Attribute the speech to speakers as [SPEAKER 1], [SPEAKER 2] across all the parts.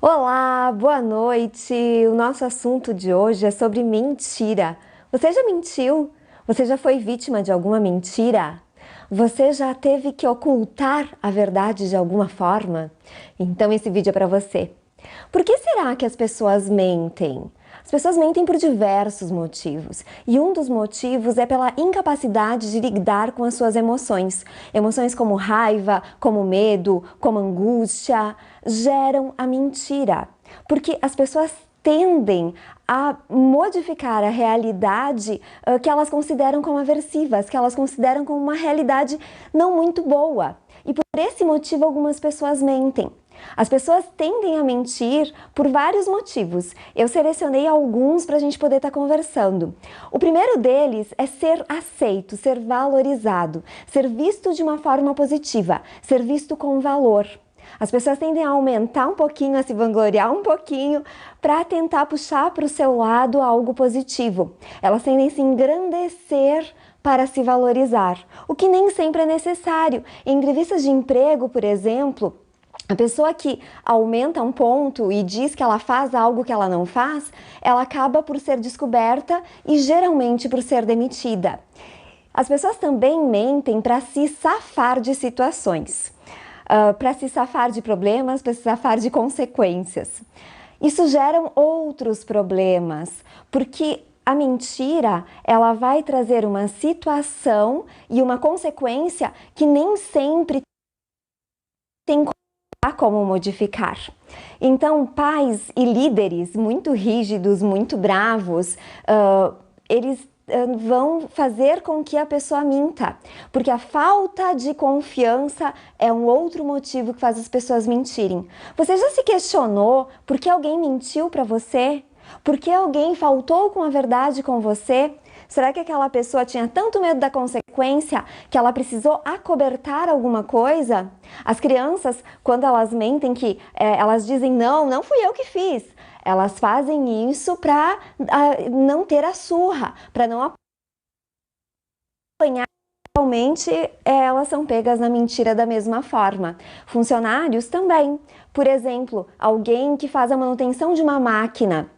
[SPEAKER 1] Olá, boa noite! O nosso assunto de hoje é sobre mentira. Você já mentiu? Você já foi vítima de alguma mentira? Você já teve que ocultar a verdade de alguma forma? Então esse vídeo é para você. Por que será que as pessoas mentem? As pessoas mentem por diversos motivos, e um dos motivos é pela incapacidade de lidar com as suas emoções. Emoções como raiva, como medo, como angústia, geram a mentira, porque as pessoas tendem a modificar a realidade que elas consideram como aversivas, que elas consideram como uma realidade não muito boa. E por esse motivo algumas pessoas mentem. As pessoas tendem a mentir por vários motivos. Eu selecionei alguns para a gente poder estar conversando. O primeiro deles é ser aceito, ser valorizado, ser visto de uma forma positiva, ser visto com valor. As pessoas tendem a aumentar um pouquinho, a se vangloriar um pouquinho para tentar puxar para o seu lado algo positivo. Elas tendem a se engrandecer para se valorizar, o que nem sempre é necessário. Em entrevistas de emprego, por exemplo, a pessoa que aumenta um ponto e diz que ela faz algo que ela não faz, ela acaba por ser descoberta e geralmente por ser demitida. As pessoas também mentem para se safar de situações, para se safar de problemas, para se safar de consequências. Isso gera outros problemas, porque a mentira, ela vai trazer uma situação e uma consequência que nem sempre tem como modificar. Então, pais e líderes muito rígidos, muito bravos, eles vão fazer com que a pessoa minta, porque a falta de confiança é um outro motivo que faz as pessoas mentirem. Você já se questionou por que alguém mentiu para você? Por que alguém faltou com a verdade com você? Será que aquela pessoa tinha tanto medo da consequência que ela precisou acobertar alguma coisa? As crianças, quando elas mentem que elas dizem não fui eu que fiz. Elas fazem isso para não ter a surra, para não apanhar. Realmente, elas são pegas na mentira da mesma forma. Funcionários também. Por exemplo, alguém que faz a manutenção de uma máquina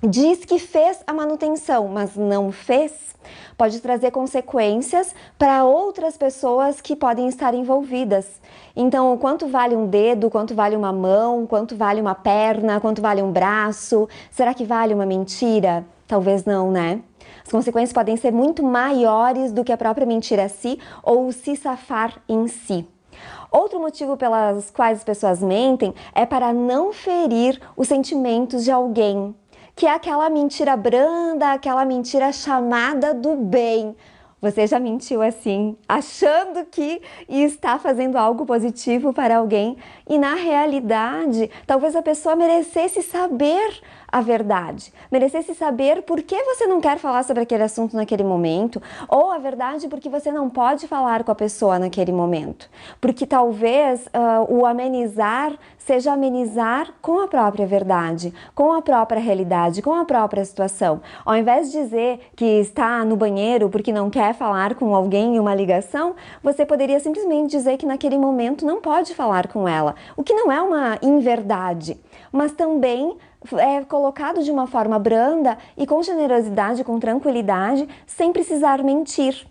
[SPEAKER 1] diz que fez a manutenção, mas não fez, pode trazer consequências para outras pessoas que podem estar envolvidas. Então, quanto vale um dedo, quanto vale uma mão, quanto vale uma perna, quanto vale um braço? Será que vale uma mentira? Talvez não, né? As consequências podem ser muito maiores do que a própria mentira a si ou se safar em si. Outro motivo pelas quais as pessoas mentem é para não ferir os sentimentos de alguém, que é aquela mentira branda, aquela mentira chamada do bem. Você já mentiu assim, achando que está fazendo algo positivo para alguém e na realidade, talvez a pessoa merecesse saber a verdade, merecesse saber por que você não quer falar sobre aquele assunto naquele momento, ou a verdade porque você não pode falar com a pessoa naquele momento, porque talvez o amenizar seja amenizar com a própria verdade, com a própria realidade, com a própria situação. Ao invés de dizer que está no banheiro porque não quer falar com alguém em uma ligação, você poderia simplesmente dizer que naquele momento não pode falar com ela, o que não é uma inverdade, mas também é colocado de uma forma branda e com generosidade, com tranquilidade, sem precisar mentir.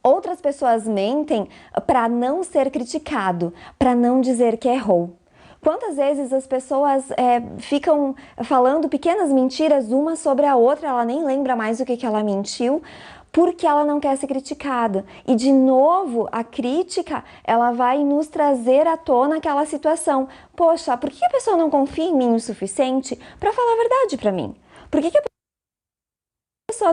[SPEAKER 1] Outras pessoas mentem para não ser criticado, para não dizer que errou. Quantas vezes as pessoas ficam falando pequenas mentiras uma sobre a outra, ela nem lembra mais o que ela mentiu, porque ela não quer ser criticada. E de novo, a crítica, ela vai nos trazer à tona aquela situação. Poxa, por que a pessoa não confia em mim o suficiente para falar a verdade para mim? Por que a pessoa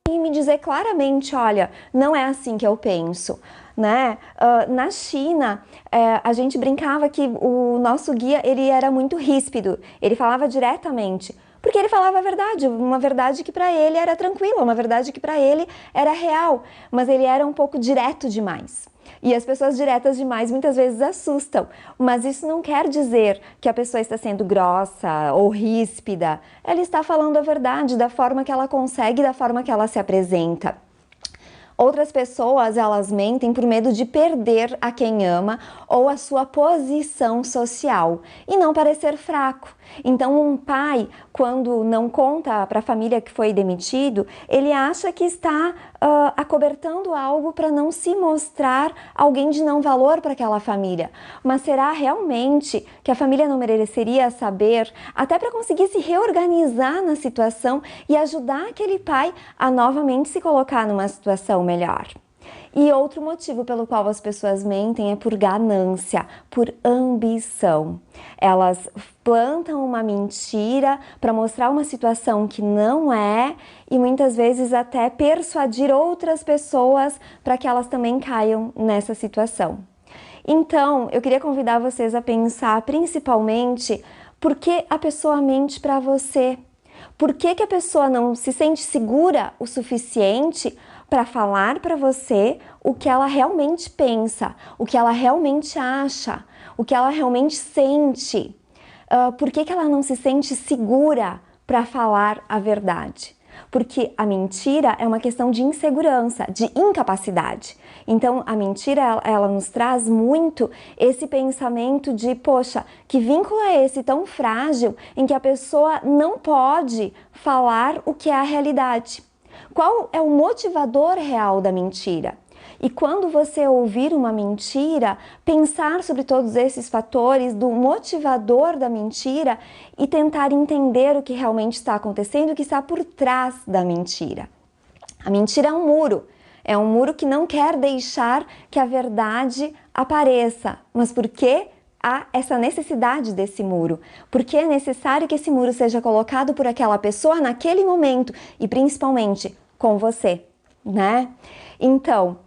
[SPEAKER 1] tem que me dizer claramente, olha, não é assim que eu penso? Né? Na China, a gente brincava que o nosso guia ele era muito ríspido, ele falava diretamente, porque ele falava a verdade, uma verdade que para ele era tranquila, uma verdade que para ele era real, mas ele era um pouco direto demais. E as pessoas diretas demais muitas vezes assustam, mas isso não quer dizer que a pessoa está sendo grossa ou ríspida, ela está falando a verdade da forma que ela consegue, da forma que ela se apresenta. Outras pessoas, elas mentem por medo de perder a quem ama ou a sua posição social e não parecer fraco. Então, um pai, quando não conta para a família que foi demitido, ele acha que está acobertando algo para não se mostrar alguém de não valor para aquela família. Mas será realmente que a família não mereceria saber, até para conseguir se reorganizar na situação e ajudar aquele pai a novamente se colocar numa situação melhor? E outro motivo pelo qual as pessoas mentem é por ganância, por ambição. Elas plantam uma mentira para mostrar uma situação que não é e muitas vezes até persuadir outras pessoas para que elas também caiam nessa situação. Então, eu queria convidar vocês a pensar principalmente por que a pessoa mente para você. Por que a pessoa não se sente segura o suficiente para falar para você o que ela realmente pensa, o que ela realmente acha, o que ela realmente sente? Por que ela não se sente segura para falar a verdade? Porque a mentira é uma questão de insegurança, de incapacidade. Então, a mentira, ela nos traz muito esse pensamento de, poxa, que vínculo é esse tão frágil em que a pessoa não pode falar o que é a realidade? Qual é o motivador real da mentira? E quando você ouvir uma mentira, pensar sobre todos esses fatores do motivador da mentira e tentar entender o que realmente está acontecendo, o que está por trás da mentira. A mentira é um muro que não quer deixar que a verdade apareça. Mas por que há essa necessidade desse muro? Porque é necessário que esse muro seja colocado por aquela pessoa naquele momento e principalmente com você, né? Então,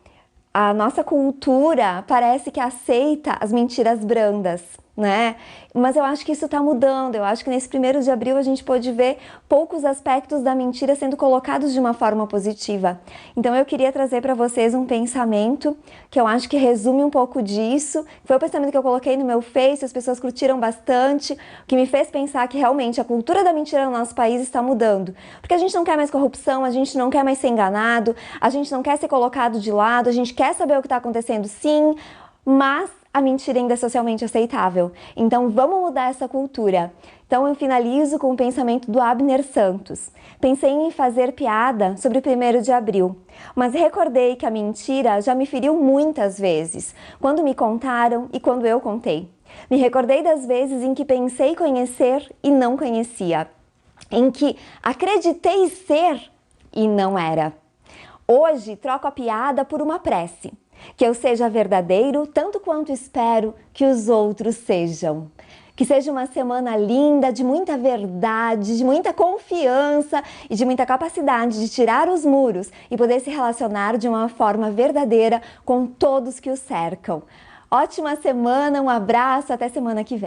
[SPEAKER 1] a nossa cultura parece que aceita as mentiras brandas, né? Mas eu acho que isso está mudando. Eu acho que nesse 1º de abril a gente pôde ver poucos aspectos da mentira sendo colocados de uma forma positiva. Então eu queria trazer para vocês um pensamento que eu acho que resume um pouco disso. Foi o pensamento que eu coloquei no meu Face, as pessoas curtiram bastante, o que me fez pensar que realmente a cultura da mentira no nosso país está mudando. Porque a gente não quer mais corrupção, a gente não quer mais ser enganado, a gente não quer ser colocado de lado, a gente quer saber o que está acontecendo sim, mas a mentira ainda é socialmente aceitável. Então vamos mudar essa cultura. Então eu finalizo com o pensamento do Abner Santos. Pensei em fazer piada sobre o 1º de abril, mas recordei que a mentira já me feriu muitas vezes, quando me contaram e quando eu contei. Me recordei das vezes em que pensei conhecer e não conhecia, em que acreditei ser e não era. Hoje troco a piada por uma prece. Que eu seja verdadeiro tanto quanto espero que os outros sejam. Que seja uma semana linda, de muita verdade, de muita confiança e de muita capacidade de tirar os muros e poder se relacionar de uma forma verdadeira com todos que o cercam. Ótima semana, um abraço, até semana que vem.